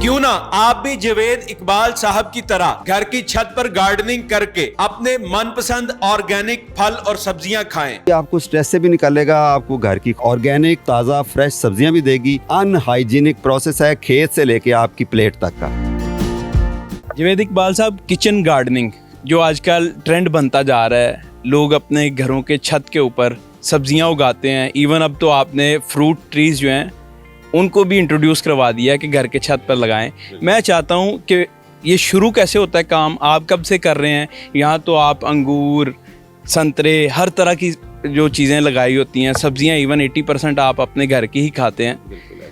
क्यों ना आप भी जावेद इकबाल साहब की तरह घर की छत पर गार्डनिंग करके अपने मनपसंद ऑर्गेनिक फल और सब्जियां खाएं। आपको स्ट्रेस से भी निकालेगा, आपको घर की ऑर्गेनिक ताज़ा फ्रेश सब्जियां भी देगी। अनहाइजीनिक प्रोसेस है खेत से लेके आपकी प्लेट तक का। जावेद इकबाल साहब, किचन गार्डनिंग जो आजकल ट्रेंड बनता जा रहा है, लोग अपने घरों के छत के ऊपर सब्जियां उगाते हैं। इवन अब तो आपने फ्रूट ट्रीज जो हैं उनको भी इंट्रोड्यूस करवा दिया कि घर के छत पर लगाएं। मैं चाहता हूं कि ये शुरू कैसे होता है काम, आप कब से कर रहे हैं? यहाँ तो आप अंगूर, संतरे, हर तरह की जो चीज़ें लगाई होती हैं, सब्जियां इवन 80% आप अपने घर की ही खाते हैं।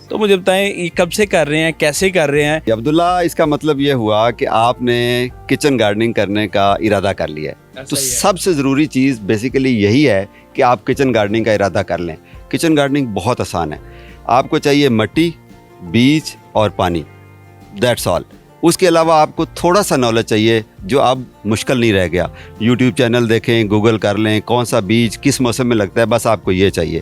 तो मुझे बताएं ये कब से कर रहे हैं, कैसे कर रहे हैं? अब्दुल्ला, इसका मतलब ये हुआ कि आपने किचन गार्डनिंग करने का इरादा कर लिया है। तो सबसे ज़रूरी चीज़ बेसिकली यही है कि आप किचन गार्डनिंग का इरादा कर लें। किचन गार्डनिंग बहुत आसान है। आपको चाहिए मिट्टी, बीज और पानी, दैट्स ऑल। उसके अलावा आपको थोड़ा सा नॉलेज चाहिए जो अब मुश्किल नहीं रह गया। यूट्यूब चैनल देखें, गूगल कर लें, कौन सा बीज किस मौसम में लगता है, बस आपको ये चाहिए।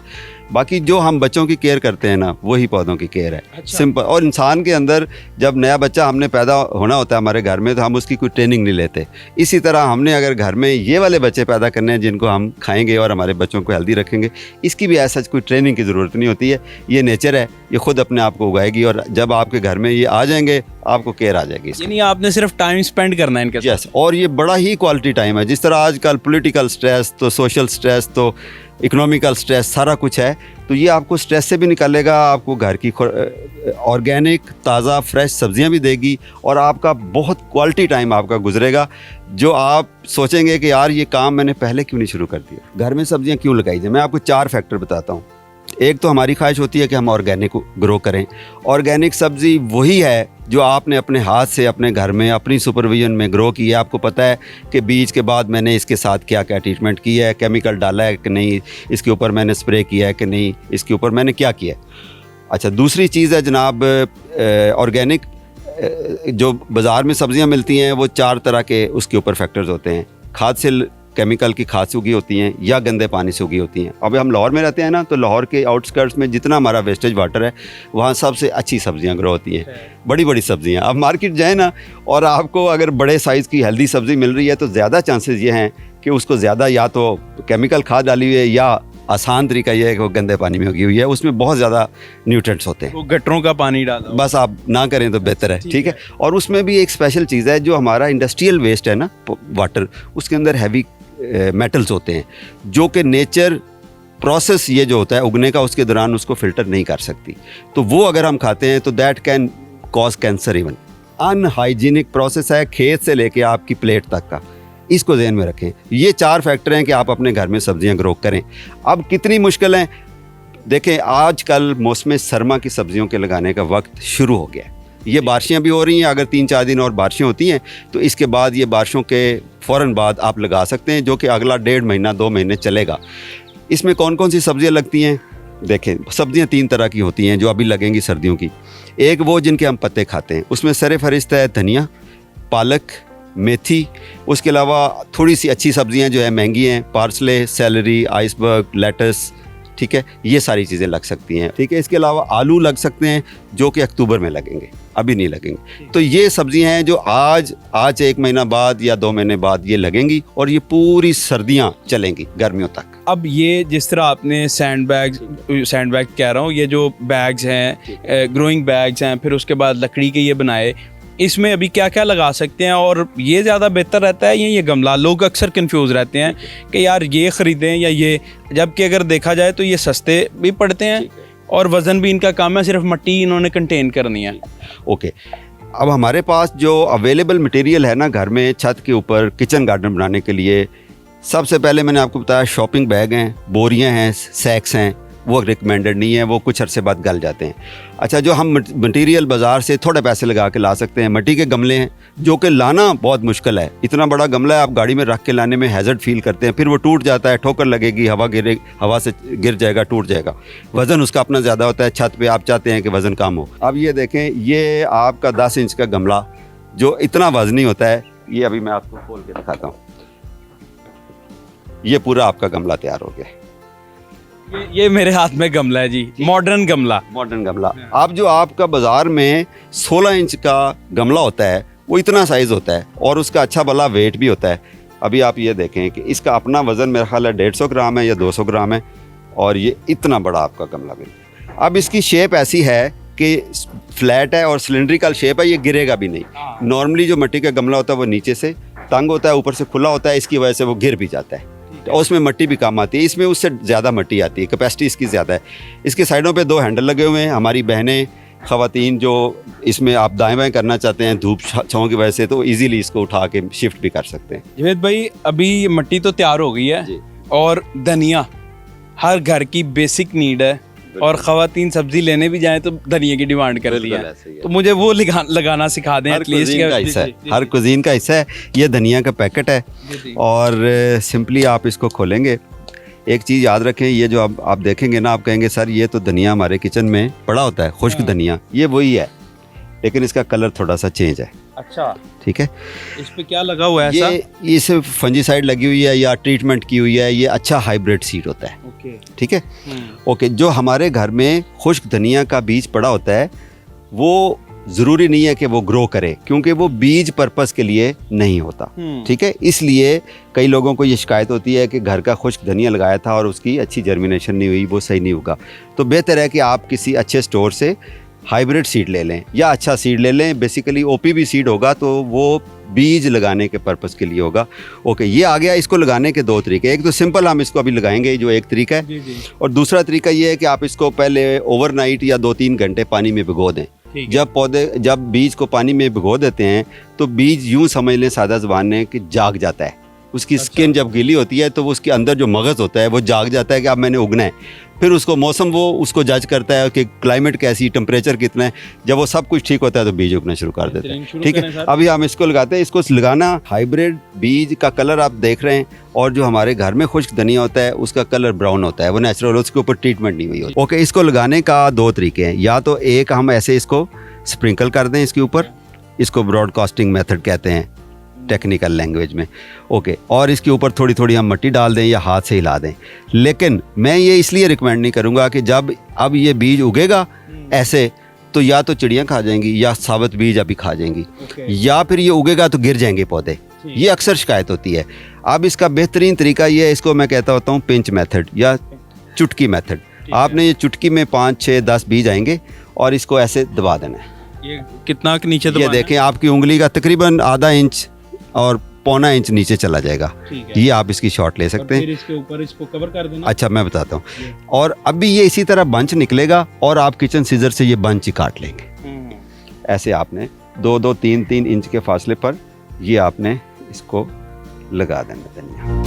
बाकी जो हम बच्चों की केयर करते हैं ना, वही पौधों की केयर है। अच्छा। सिंपल। और इंसान के अंदर जब नया बच्चा हमने पैदा होना होता है हमारे घर में, तो हम उसकी कोई ट्रेनिंग नहीं लेते। इसी तरह हमने अगर घर में ये वाले बच्चे पैदा करने हैं जिनको हम खाएंगे और हमारे बच्चों को हेल्दी रखेंगे, इसकी भी ऐसा कोई ट्रेनिंग की ज़रूरत नहीं होती है। ये नेचर है, ये खुद अपने आप को उगाएगी और जब आपके घर में ये आ जाएंगे आपको केयर आ जाएगी। यानी आपने सिर्फ टाइम स्पेंड करना है इनके साथ। यस, और ये बड़ा ही क्वालिटी टाइम है। जिस तरह आजकल पॉलिटिकल स्ट्रेस, तो सोशल स्ट्रेस, तो इकोनॉमिकल स्ट्रेस, सारा कुछ है, तो ये आपको स्ट्रेस से भी निकालेगा, आपको घर की ऑर्गेनिक ताज़ा फ्रेश सब्जियां भी देगी और आपका बहुत क्वालिटी टाइम आपका गुजरेगा, जो आप सोचेंगे कि यार ये काम मैंने पहले क्यों नहीं शुरू कर दिया। घर में सब्जियां क्यों लगाई जाए, मैं आपको 4 फैक्टर बताता हूँ। एक तो हमारी ख्वाहिश होती है कि हम ऑर्गेनिक ग्रो करें। ऑर्गेनिक सब्ज़ी वही है जो आपने अपने हाथ से अपने घर में अपनी सुपरविजन में ग्रो की है। आपको पता है कि बीज के बाद मैंने इसके साथ क्या क्या ट्रीटमेंट की है, केमिकल डाला है कि नहीं, इसके ऊपर मैंने स्प्रे किया है कि नहीं, इसके ऊपर मैंने क्या किया है। अच्छा, दूसरी चीज़ है जनाब, ऑर्गेनिक जो बाज़ार में सब्ज़ियाँ मिलती हैं वो 4 तरह के उसके ऊपर फैक्टर्स होते हैं। खाद से, केमिकल की खाद से उगी होती हैं या गंदे पानी से उगी होती हैं। अब हम लाहौर में रहते हैं ना, तो लाहौर के आउटस्कर्ट्स में जितना हमारा वेस्टेज वाटर है वहाँ सबसे अच्छी सब्जियाँ ग्रो होती हैं, बड़ी बड़ी सब्जियाँ। अब मार्केट जाए ना और आपको अगर बड़े साइज़ की हेल्दी सब्ज़ी मिल रही है तो ज़्यादा चांसेस ये हैं कि उसको ज़्यादा या तो केमिकल खाद डाली हुई है या आसान तरीका ये है कि वो गंदे पानी में उगी हुई है, उसमें बहुत ज़्यादा न्यूट्रिएंट्स होते हैं। वो गटरों का पानी डाला, बस आप ना करें तो बेहतर है, ठीक है। और उसमें भी एक स्पेशल चीज़ है, जो हमारा इंडस्ट्रियल वेस्ट है ना वाटर, उसके अंदर हैवी मेटल्स होते हैं जो कि नेचर प्रोसेस ये जो होता है उगने का, उसके दौरान उसको फिल्टर नहीं कर सकती। तो वो अगर हम खाते हैं तो that can cause cancer. Even unhygienic process है खेत से लेके आपकी प्लेट तक का, इसको ध्यान में रखें। ये 4 फैक्टर हैं कि आप अपने घर में सब्जियां ग्रो करें। अब कितनी मुश्किल है देखें, आजकल मौसम सरमा की सब्जियों के लगाने का वक्त शुरू हो गया है। ये बारिशें भी हो रही हैं, अगर 3-4 दिन और बारिशें होती हैं तो इसके बाद ये बारिशों के फ़ौरन बाद आप लगा सकते हैं, जो कि अगला 1.5 महीना 2 महीने चलेगा। इसमें कौन कौन सी सब्जियां लगती हैं? देखें, सब्जियां 3 तरह की होती हैं जो अभी लगेंगी सर्दियों की। एक वो जिनके हम पत्ते खाते हैं, उसमें सर फहरिस्त है धनिया, पालक, मेथी। उसके अलावा थोड़ी सी अच्छी सब्जियां जो है महंगी हैं, पार्सले, सेलरी, आइसबर्ग, लेटस, ठीक है, ये सारी चीज़ें लग सकती हैं, ठीक है। इसके अलावा आलू लग सकते हैं जो कि अक्टूबर में लगेंगे, अभी नहीं लगेंगे। तो ये सब्जियां हैं जो आज 1 महीना बाद या 2 महीने बाद ये लगेंगी और ये पूरी सर्दियां चलेंगी गर्मियों तक। अब ये जिस तरह आपने सैंड बैग कह रहा हूँ, ये जो बैग्स हैं, ग्रोइंग बैग्स हैं, फिर उसके बाद लकड़ी के ये बनाए, इसमें अभी क्या क्या लगा सकते हैं और ये ज़्यादा बेहतर रहता है या ये गमला? लोग अक्सर कंफ्यूज रहते हैं कि यार ये ख़रीदें या ये, जबकि अगर देखा जाए तो ये सस्ते भी पड़ते हैं और वज़न भी इनका कम है, सिर्फ मिट्टी इन्होंने कंटेन करनी है। ओके, अब हमारे पास जो अवेलेबल मटेरियल है ना घर में छत के ऊपर किचन गार्डन बनाने के लिए, सबसे पहले मैंने आपको बताया शॉपिंग बैग हैं, बोरियां हैं, सैक्स हैं, वो रिकमेंडेड नहीं है, वो कुछ अरसे बाद गल जाते हैं। अच्छा, जो हम मटेरियल बाज़ार से थोड़े पैसे लगा के ला सकते हैं, मिट्टी के गमले हैं जो कि लाना बहुत मुश्किल है। इतना बड़ा गमला है, आप गाड़ी में रख के लाने में हैज़र्ड फील करते हैं, फिर वो टूट जाता है, ठोकर लगेगी, हवा से गिर जाएगा, टूट जाएगा। वज़न उसका अपना ज़्यादा होता है, छत पे आप चाहते हैं कि वज़न कम हो। अब ये देखें, ये आपका 10 इंच का गमला जो इतना वज़नी होता है, ये अभी मैं आपको खोल के दिखाता हूँ। ये पूरा आपका गमला तैयार हो गया। ये मेरे हाथ में गमला है जी, मॉडर्न गमला। मॉडर्न गमला। आप जो आपका बाजार में 16 इंच का गमला होता है वो इतना साइज़ होता है और उसका अच्छा भला वेट भी होता है। अभी आप ये देखें कि इसका अपना वज़न मेरा ख्याल है 150 ग्राम है या 200 ग्राम है और ये इतना बड़ा आपका गमला बिल्कुल। अब इसकी शेप ऐसी है कि फ्लैट है और सिलेंड्रिकल शेप है, ये गिरेगा भी नहीं। नॉर्मली जो मिट्टी का गमला होता है वो नीचे से तंग होता है, ऊपर से खुला होता है, इसकी वजह से वो गिर भी जाता है और उसमें मिट्टी भी कम आती है। इसमें उससे ज़्यादा मिट्टी आती है, कैपेसिटी इसकी ज़्यादा है। इसके साइडों पे 2 हैंडल लगे हुए हैं। हमारी बहनें ख़वातीन जो इसमें आप दाएं बाएं करना चाहते हैं धूप छाँव की वजह से, तो इजीली इसको उठा के शिफ्ट भी कर सकते हैं। जवेद भाई, अभी ये मिट्टी तो तैयार हो गई है और धनिया हर घर की बेसिक नीड है और ख़वातीन सब्जी लेने भी जाएं तो धनिया की डिमांड करती है, तो मुझे वो लगाना सिखा दें एटलीस्ट। हर कुजीन का हिस्सा है। ये धनिया का पैकेट है और सिंपली आप इसको खोलेंगे। एक चीज़ याद रखें, ये जो आप देखेंगे ना, आप कहेंगे सर ये तो धनिया हमारे किचन में पड़ा होता है, खुश्क धनिया, ये वही है लेकिन इसका कलर थोड़ा सा चेंज है। अच्छा, ठीक है। इस पे क्या लगा हुआ है ऐसा? ये सिर्फ फंजीसाइड लगी हुई है या ट्रीटमेंट की हुई है। ये अच्छा हाइब्रिड सीड होता है। ओके, ठीक है। ओके, जो हमारे घर में खुश्क धनिया का बीज पड़ा होता है वो ज़रूरी नहीं है कि वो ग्रो करे, क्योंकि वो बीज पर्पस के लिए नहीं होता। ठीक है। इसलिए कई लोगों को ये शिकायत होती है कि घर का खुश्क धनिया लगाया था और उसकी अच्छी जर्मिनेशन नहीं हुई, वो सही नहीं होगा। तो बेहतर है कि आप किसी अच्छे स्टोर से हाइब्रिड सीड ले लें या अच्छा सीड ले लें। बेसिकली OPV सीड होगा तो वो बीज लगाने के पर्पस के लिए होगा। ओके, ये आ गया। इसको लगाने के 2 तरीके। एक तो सिंपल हम इसको अभी लगाएंगे, जो एक तरीका है, और दूसरा तरीका ये है कि आप इसको पहले ओवरनाइट या 2-3 घंटे पानी में भिगो दें। जब बीज को पानी में भिगो देते हैं तो बीज यूं समझ लें सादा ज़बान में कि जाग जाता है। उसकी स्किन जब गीली होती है तो वो उसके अंदर जो मगज़ होता है वो जाग जाता है कि अब मैंने उगना है। फिर उसको मौसम वो उसको जज करता है कि क्लाइमेट कैसी, टेम्परेचर कितना है। जब वो सब कुछ ठीक होता है तो बीज उगना शुरू कर देते हैं। ठीक है। अभी हम इसको लगाते हैं। इसको लगाना, हाइब्रिड बीज का कलर आप देख रहे हैं और जो हमारे घर में खुश्क धनिया होता है उसका कलर ब्राउन होता है, वो नेचुरल, उसके ऊपर ट्रीटमेंट नहीं हुई होती। ओके, इसको लगाने का 2 तरीके हैं। या तो एक हम ऐसे इसको स्प्रिंकल कर दें इसके ऊपर, इसको ब्रॉडकास्टिंग मेथड कहते हैं टेक्निकल लैंग्वेज में। ओके, और इसके ऊपर थोड़ी थोड़ी हम मिट्टी डाल दें या हाथ से हिला दें। लेकिन मैं ये इसलिए रिकमेंड नहीं करूँगा कि जब अब ये बीज उगेगा ऐसे तो या तो चिड़ियाँ खा जाएंगी या साबुत बीज अभी खा जाएंगी, या फिर ये उगेगा तो गिर जाएंगे पौधे। ये अक्सर शिकायत होती है। अब इसका बेहतरीन तरीका ये है, इसको मैं कहता होता हूँ पिंच मेथड या चुटकी मेथड। आपने ये चुटकी में 5, 6, 10 बीज आएंगे और इसको ऐसे दबा देना है। ये कितना के नीचे? ये देखें, आपकी उंगली का तकरीबन आधा इंच और पौना इंच नीचे चला जाएगा। ये आप इसकी शॉट ले सकते हैं। फिर इसके ऊपर इसको कवर कर देना। अच्छा, मैं बताता हूँ। और अभी ये इसी तरह बंच निकलेगा और आप किचन सीजर से ये बंच ही काट लेंगे। ऐसे आपने 2-2, 3-3 इंच के फासले पर ये आपने इसको लगा देना धनिया।